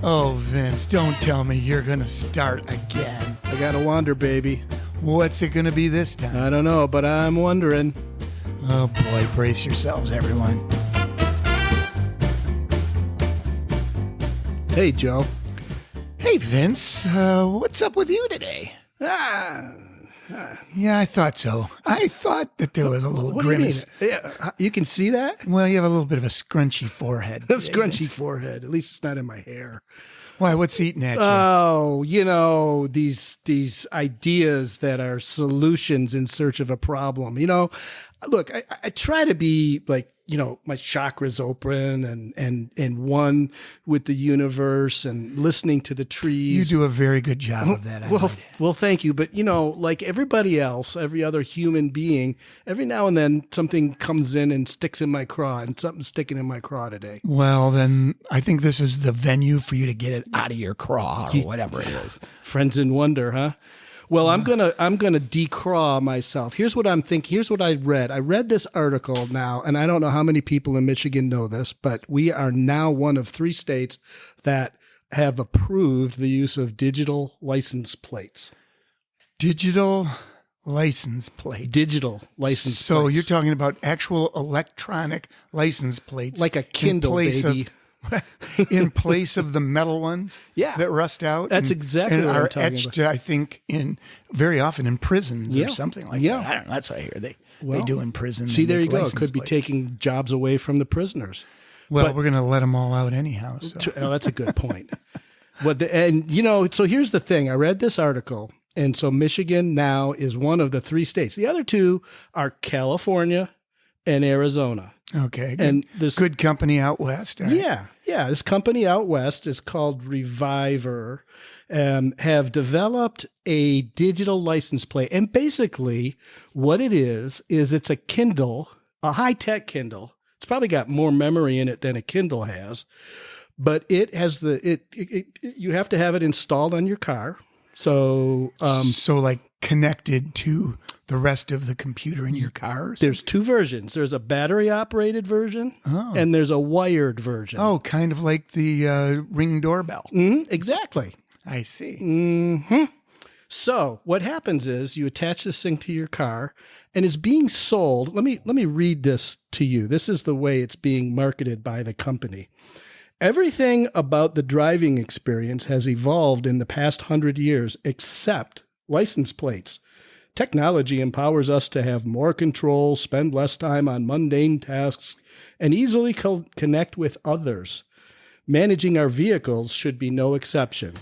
Oh, Vince, don't tell me you're going to start again. I gotta wonder, baby. What's it going to be this time? I don't know, but I'm wondering. Oh, boy, brace yourselves, everyone. Hey, Joe. Hey, Vince, what's up with you today? Yeah, I thought so. I thought that there was a little grimace. Do you mean? Yeah, you can see that? Well, you have a little bit of a scrunchy forehead. A scrunchy forehead. At least it's not in my hair. Why, what's eating at you? Oh, these ideas that are solutions in search of a problem. Look, I try to be like, my chakras open and one with the universe and listening to the trees. You do a very good job of that. Well, thank you. But, like everybody else, every other human being, every now and then something comes in and sticks in my craw, and something's sticking in my craw today. Well, then I think this is the venue for you to get it out of your craw or whatever it is. Friends in wonder, huh? Well, I'm gonna decraw myself. Here's what I'm thinking. Here's what I read. I read this article now, and I don't know how many people in Michigan know this, but we are now one of 3 states that have approved the use of digital license plates. Digital license plate. Digital license plates. So you're talking about actual electronic license plates. Like a Kindle, baby. In place of the metal ones that rust out. That's exactly what I'm talking etched, I think, very often in prisons or something like that. I don't know. That's what I hear. They do in prison. See, there you go. It could be taking jobs away from the prisoners. Well, we're going to let them all out anyhow. So. Oh, that's a good point. So here's the thing. I read this article, and so Michigan now is one of the 3 states. The other 2 are California and Arizona. Okay. And this good company out west. Right? Yeah. This company out west is called Reviver, have developed a digital license plate. And basically what it is it's a Kindle, a high-tech Kindle. It's probably got more memory in it than a Kindle has, but it has you have to have it installed on your car. So like connected to the rest of the computer in your cars? There's 2 versions. There's a battery-operated version, and there's a wired version. Oh, kind of like the Ring doorbell. Exactly. I see. Mm-hmm. So what happens is you attach this thing to your car, and it's being sold. Let me read this to you. This is the way it's being marketed by the company. Everything about the driving experience has evolved in the past 100 years, except license plates. Technology empowers us to have more control, spend less time on mundane tasks, and easily connect with others. Managing our vehicles should be no exception.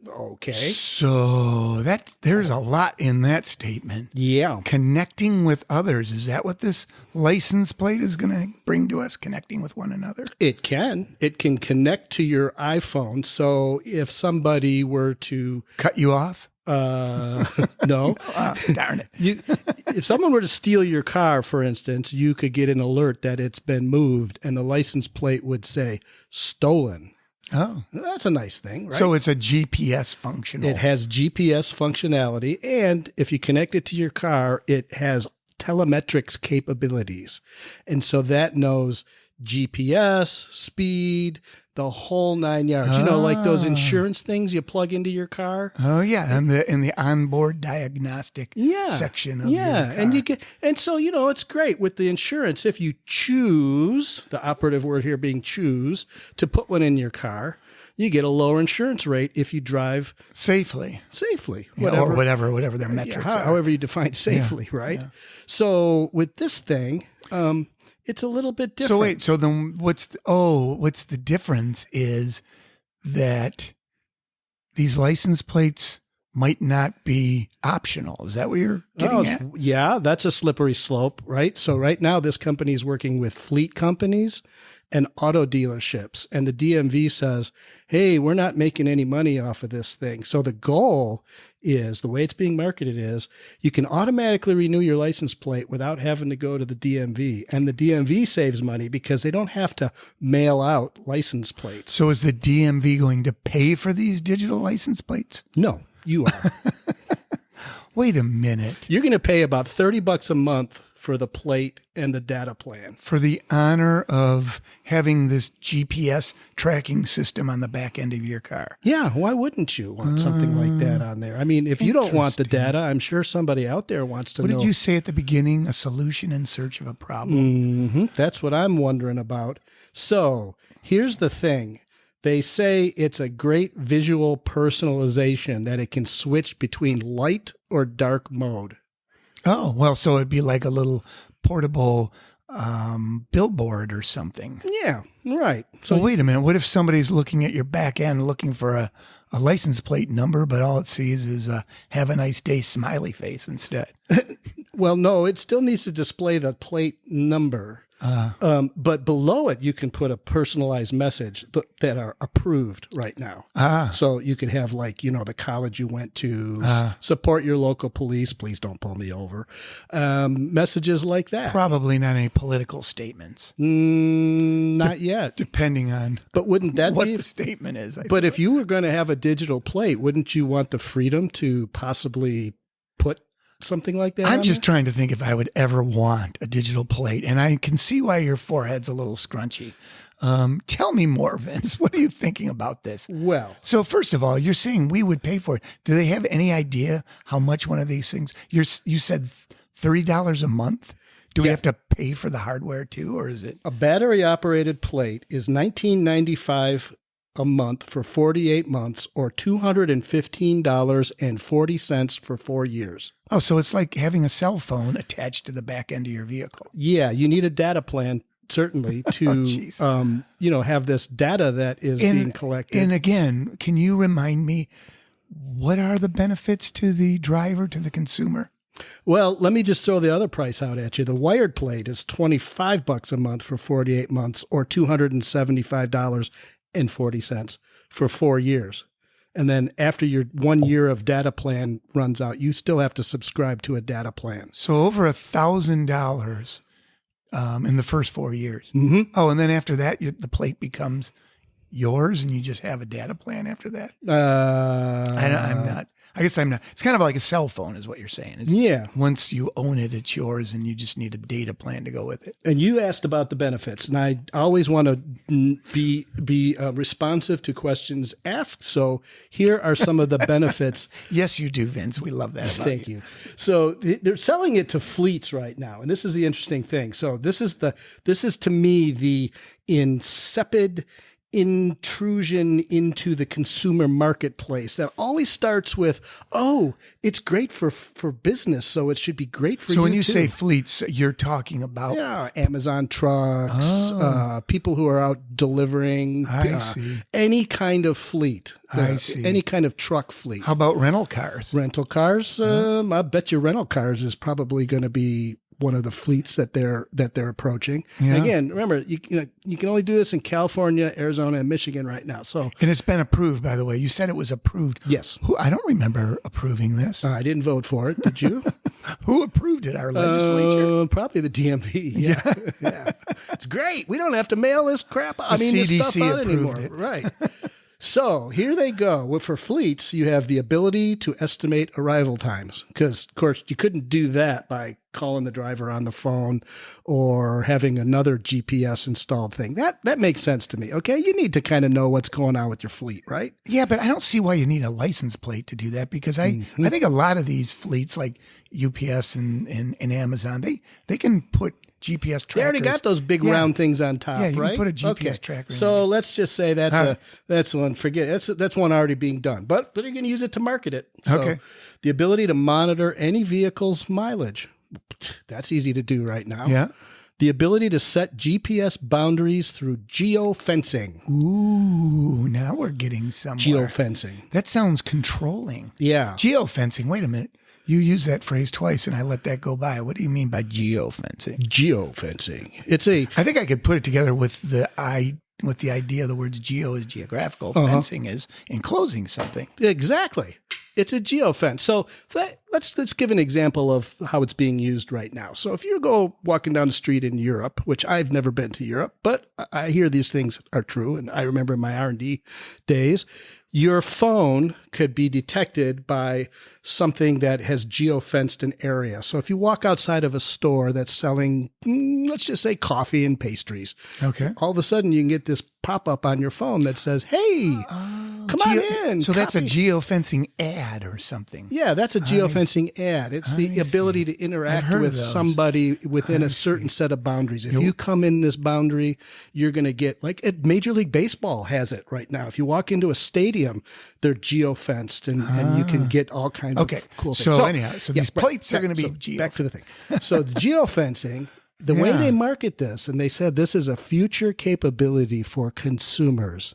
Okay. So there's a lot in that statement. Yeah. Connecting with others. Is that what this license plate is going to bring to us? Connecting with one another? It can. It can connect to your iPhone. So if somebody were to cut you off? No. Darn it. If someone were to steal your car, for instance, you could get an alert that it's been moved and the license plate would say stolen. Oh, that's a nice thing, right? So it's a GPS functional. It has GPS functionality, and if you connect it to your car, it has telemetrics capabilities. And so that knows GPS, speed, the whole 9 yards. Like those insurance things you plug into your car. Oh yeah, in the onboard diagnostic section of your car. And so it's great with the insurance if you choose, the operative word here being choose, to put one in your car. You get a lower insurance rate if you drive safely. Whatever. Or whatever their metrics are. However you define safely, right? Yeah. So with this thing, it's a little bit different. So then what's the difference is that these license plates might not be optional. Is that what you're getting at? Yeah, that's a slippery slope, right? So right now this company is working with fleet companies and auto dealerships. And the DMV says, hey, we're not making any money off of this thing. So the goal is, the way it's being marketed is, you can automatically renew your license plate without having to go to the DMV. And the DMV saves money because they don't have to mail out license plates. So is the DMV going to pay for these digital license plates? No, you are. Wait a minute. You're going to pay about $30 a month for the plate and the data plan. For the honor of having this GPS tracking system on the back end of your car. Yeah, why wouldn't you want something like that on there? I mean, if you don't want the Interesting. data, I'm sure somebody out there wants to What know. did you say at the beginning? A solution in search of a problem. That's what I'm wondering about. So here's the thing. They say it's a great visual personalization, that it can switch between light or dark mode. Oh, well, so it'd be like a little portable billboard or something. Yeah, right. So wait a minute. What if somebody's looking at your back end looking for a license plate number, but all it sees is a have a nice day smiley face instead? Well, no, it still needs to display the plate number. But below it, you can put a personalized message that are approved right now. So you could have, like, the college you went to, support your local police, please don't pull me over. Messages like that. Probably not any political statements. Not yet. Depending on But wouldn't that what be? the statement is. But if you were going to have a digital plate, wouldn't you want the freedom to possibly put something like that? I'm on just there? trying to think if I would ever want a digital plate, and I can see why your forehead's a little scrunchy. Tell me more, Vince. What are you thinking about this? Well, So first of all, you're saying we would pay for it. Do they have any idea how much one of these things? You said $30 a month. Do we have to pay for the hardware too, or is it? a battery operated plate is $19.95 a month for 48 months, or $215.40 for 4 years. Oh, so it's like having a cell phone attached to the back end of your vehicle. Yeah, you need a data plan, certainly, to jeez. have this data that is being collected. And again, can you remind me what are the benefits to the driver, to the consumer? Well, let me just throw the other price out at you. The wired plate is $25 a month for 48 months, or $275.40 for 4 years. And then after your 1 year of data plan runs out, you still have to subscribe to a data plan. So over $1,000 in the first 4 years. Mm-hmm. Oh, and then after that, the plate becomes yours, and you just have a data plan after that. I'm not. I guess I'm not. It's kind of like a cell phone, is what you're saying. It's, Yeah. Once you own it, it's yours, and you just need a data plan to go with it. And you asked about the benefits, and I always want to be responsive to questions asked. So here are some of the benefits. Yes, you do, Vince. We love that about Thank you. So they're selling it to fleets right now, and this is the interesting thing. So this is to me the insipid intrusion into the consumer marketplace that always starts with, oh, it's great for business, so it should be great for you. So when you too. say fleets, you're talking about Amazon trucks, people who are out delivering, I see. any kind of fleet, I see. any kind of truck fleet. How about rental cars? Rental cars, I bet you rental cars is probably going to be one of the fleets that they're approaching. Yeah. Again, remember, you can only do this in California, Arizona, and Michigan right now. So And it's been approved, by the way. You said it was approved. yes, I don't remember approving this. I didn't vote for it. Did you? Who approved it? Our legislature? Probably the DMV. Yeah. It's great. We don't have to mail this crap. This stuff CDC out approved anymore. it. Right. So here they go. Well, for fleets, you have the ability to estimate arrival times, because, of course, you couldn't do that by calling the driver on the phone or having another GPS installed thing. That makes sense to me. Okay, you need to kind of know what's going on with your fleet, right? Yeah, but I don't see why you need a license plate to do that, because I think a lot of these fleets like UPS and Amazon, they can put GPS trackers. They already got those big round things on top, Yeah, you right? can put a GPS tracker in So there. let's just say that's one. Forget that's one already being done, but you're going to use it to market it. So Okay. The ability to monitor any vehicle's mileage, that's easy to do right now. Yeah. The ability to set GPS boundaries through geofencing. Ooh, now we're getting somewhere. Geofencing. That sounds controlling. Yeah. Geofencing. Wait a minute. You used that phrase twice, and I let that go by. What do you mean by geofencing? Geofencing. I think I could put it together with the idea the words geo is geographical, fencing is enclosing something. Exactly. It's a geofence. So let's give an example of how it's being used right now. So if you go walking down the street in Europe, which I've never been to Europe, but I hear these things are true, and I remember my R&D days, your phone could be detected by something that has geofenced an area. So if you walk outside of a store that's selling, let's just say coffee and pastries, Okay. all of a sudden you can get this pop-up on your phone that says, hey, come on in. So that's a copy. geofencing ad or something. Yeah, that's a geofencing ad. It's the ability to interact heard of with those. somebody within a certain set of boundaries. If you come in this boundary, you're going to get, like Major League Baseball has it right now. If you walk into a stadium, they're geofenced and you can get all kinds Okay. of cool things. So anyhow, these plates are going to be geo. Back to the thing. So the geofencing, the way they market this, and they said this is a future capability for consumers.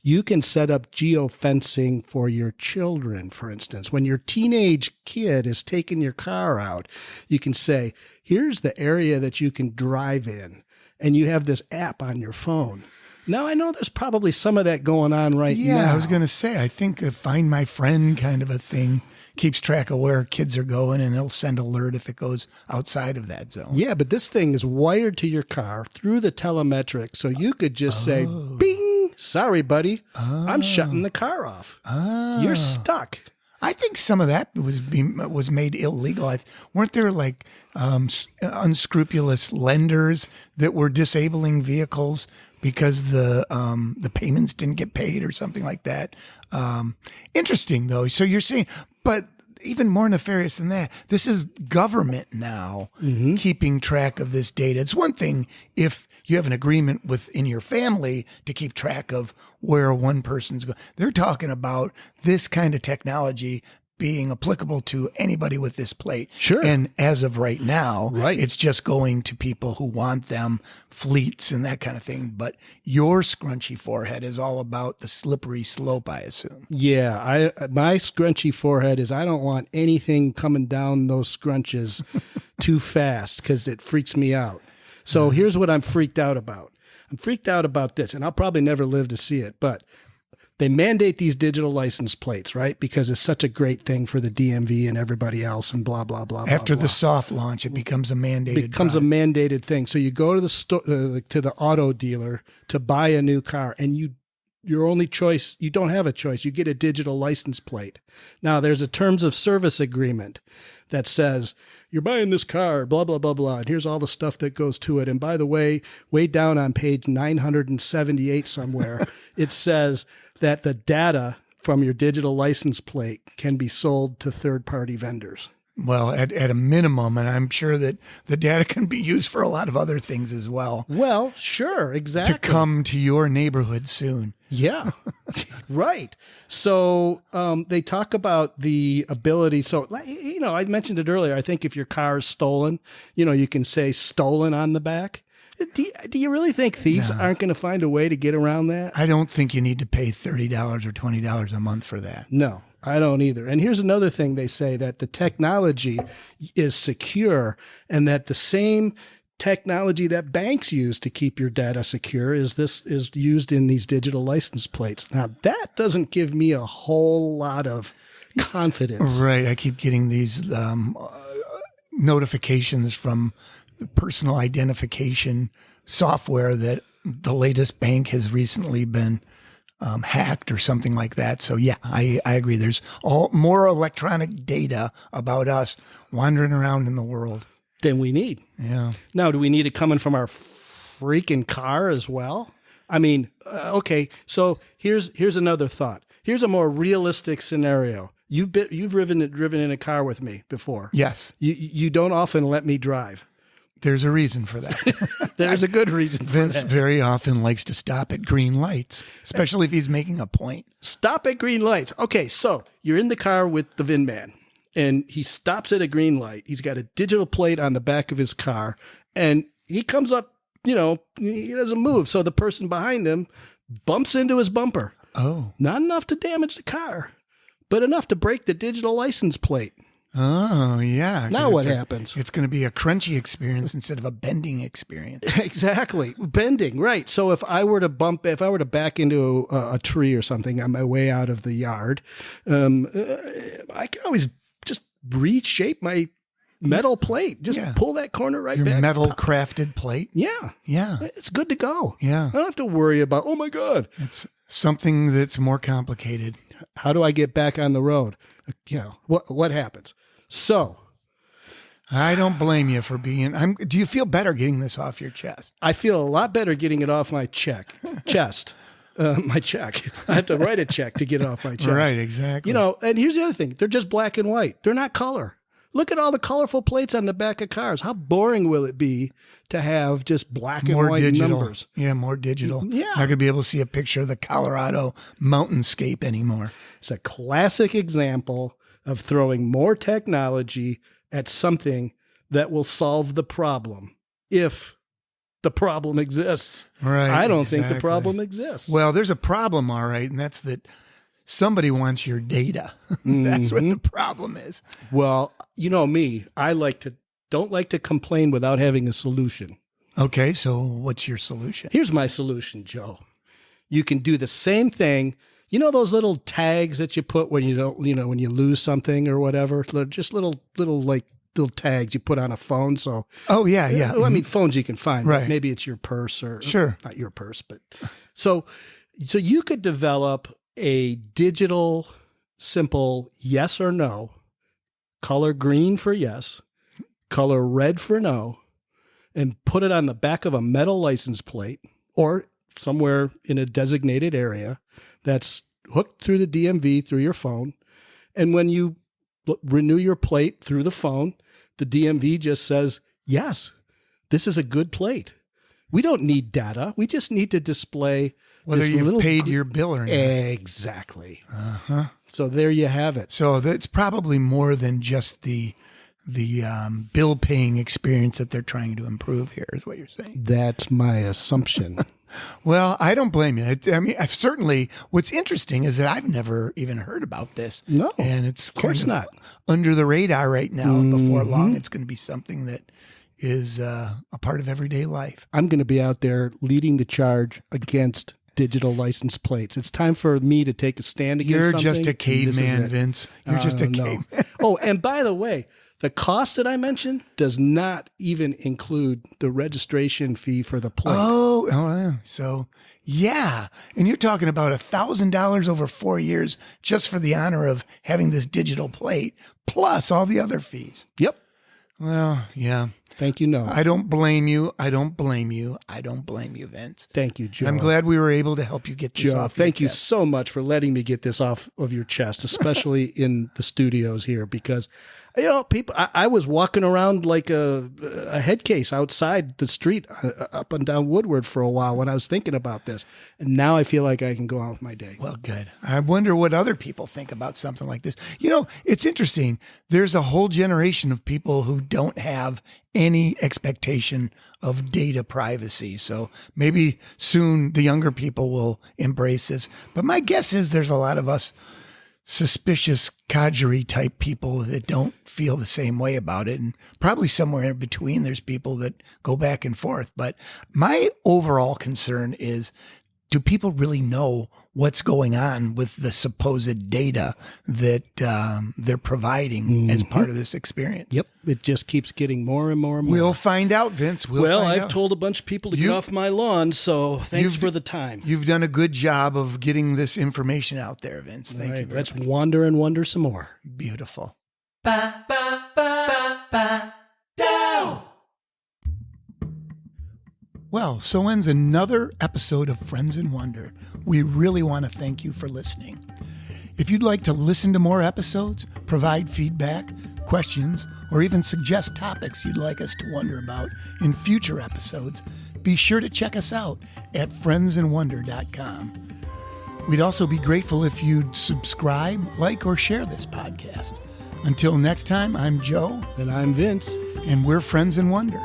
You can set up geofencing for your children, for instance. When your teenage kid is taking your car out, you can say, here's the area that you can drive in. And you have this app on your phone. Now, I know there's probably some of that going on right now. Yeah, I was going to say, I think a Find My Friend kind of a thing keeps track of where kids are going, and they'll send alert if it goes outside of that zone. Yeah, but this thing is wired to your car through the telemetric. So you could just say, bing, sorry, buddy, I'm shutting the car off. You're stuck. I think some of that was made illegal. Weren't there like unscrupulous lenders that were disabling vehicles because the payments didn't get paid or something like that? Interesting, though. So you're saying, but even more nefarious than that, this is government now keeping track of this data. It's one thing if you have an agreement within your family to keep track of where one person's going. They're talking about this kind of technology being applicable to anybody with this plate. Sure. And as of right now, Right. it's just going to people who want them, fleets and that kind of thing. But your scrunchy forehead is all about the slippery slope, I assume. Yeah, my scrunchy forehead is I don't want anything coming down those scrunches too fast because it freaks me out. So here's what I'm freaked out about. I'm freaked out about this, and I'll probably never live to see it, but they mandate these digital license plates, right? Because it's such a great thing for the DMV and everybody else and blah, blah, blah, After blah, the soft launch, it becomes a mandated becomes product. a mandated thing. So you go to the store, to the auto dealer to buy a new car, and your only choice, you don't have a choice. You get a digital license plate. Now there's a terms of service agreement that says you're buying this car, blah, blah, blah, blah. And here's all the stuff that goes to it. And by the way, way down on page 978 somewhere, it says that the data from your digital license plate can be sold to third-party vendors. Well, at a minimum, and I'm sure that the data can be used for a lot of other things as well. Well, sure, exactly. To come to your neighborhood soon. Yeah, right. So they talk about the ability. So, I mentioned it earlier. I think if your car is stolen, you can say stolen on the back. Do you really think thieves aren't going to find a way to get around that? I don't think you need to pay $30 or $20 a month for that. No, I don't either. And here's another thing they say, that the technology is secure and that the same technology that banks use to keep your data secure is used in these digital license plates. Now, that doesn't give me a whole lot of confidence. Right. I keep getting these notifications from the personal identification software that the latest bank has recently been hacked or something like that. So yeah, I agree. There's more electronic data about us wandering around in the world Than we need. Yeah. Now, do we need it coming from our freaking car as well? I mean, okay. So here's another thought. Here's a more realistic scenario. You've driven in a car with me before. Yes. You don't often let me drive. There's a reason for that. There's a good reason for Vince that. very often likes to stop at green lights, especially if he's making a point. Stop at green lights. Okay, so you're in the car with the VIN man, and he stops at a green light. He's got a digital plate on the back of his car, and he comes up, he doesn't move. So the person behind him bumps into his bumper. Oh. Not enough to damage the car, but enough to break the digital license plate. Oh, yeah. 'cause Now what it's happens? It's going to be a crunchy experience instead of a bending experience. Exactly. Bending, right. So if I were to back into a tree or something on my way out of the yard, I can always just reshape my metal plate. Just pull that corner right Your back. metal crafted plate. Yeah. Yeah. It's good to go. Yeah. I don't have to worry about, oh my God, It's something that's more complicated. how do I get back on the road? What happens? So I don't blame you for being. Do you feel better getting this off your chest? I feel a lot better getting it off my chest. My check. I have to write a check to get it off my chest. Right, exactly. And here's the other thing. They're just black and white. They're not color. Look at all the colorful plates on the back of cars. How boring will it be to have just black and white digital numbers? Yeah, more digital. Yeah. Not going to be able to see a picture of the Colorado mountainscape anymore. It's a classic example of throwing more technology at something that will solve the problem if the problem exists. Right. I don't think the problem exists. Well, there's a problem, all right, and that's that somebody wants your data. That's what the problem is. Well, you know me, don't like to complain without having a solution. Okay, so what's your solution? Here's my solution, Joe. You can do the same thing. You know those little tags that you put when when you lose something or whatever? They're just little tags you put on a phone. So, oh yeah, yeah. I mean, phones you can find. Right. Maybe it's your purse or sure, not your purse, but so you could develop a digital, simple yes or no, color green for yes, color red for no, and put it on the back of a metal license plate or somewhere in a designated area that's hooked through the DMV through your phone. And when you renew your plate through the phone, the DMV just says, yes, this is a good plate. We don't need data. We just need to display whether you've paid your bill or not. Exactly. Uh-huh. So there you have it. So that's probably more than just the bill paying experience that they're trying to improve here, is what you're saying. That's my assumption. Well, I don't blame you. I mean, what's interesting is that I've never even heard about this. No, and it's of course not under the radar right now. And before long, it's going to be something that is a part of everyday life. I'm going to be out there leading the charge against digital license plates. It's time for me to take a stand against something. You're just a caveman, Vince. You're just a caveman. Oh, and by the way, the cost that I mentioned does not even include the registration fee for the plate. Oh, yeah. So, yeah. And you're talking about $1,000 over 4 years just for the honor of having this digital plate, plus all the other fees. Yep. Well, yeah. Thank you, no. I don't blame you. I don't blame you. I don't blame you, Vince. Thank you, Joe. I'm glad we were able to help you get this off Thank your you chest. so much for letting me get this off of your chest, especially in the studios here, because people. I was walking around like a head case outside the street, up and down Woodward for a while when I was thinking about this, and now I feel like I can go on with my day. Well, good. I wonder what other people think about something like this. It's interesting. There's a whole generation of people who don't have any expectation of data privacy. So maybe soon the younger people will embrace this. But my guess is there's a lot of us suspicious cadre type people that don't feel the same way about it. And probably somewhere in between, there's people that go back and forth. But my overall concern is, do people really know what's going on with the supposed data that they're providing as part of this experience? Yep. It just keeps getting more and more and more. We'll find out, Vince. I've told a bunch of people to get off my lawn, so thanks for the time. You've done a good job of getting this information out there, Vince. Thank you very Let's much. wander and wonder some more. Beautiful. Well, so ends another episode of Friends in Wonder. We really want to thank you for listening. If you'd like to listen to more episodes, provide feedback, questions, or even suggest topics you'd like us to wonder about in future episodes, be sure to check us out at friendsinwonder.com. We'd also be grateful if you'd subscribe, like, or share this podcast. Until next time, I'm Joe. And I'm Vince. And we're Friends in Wonder.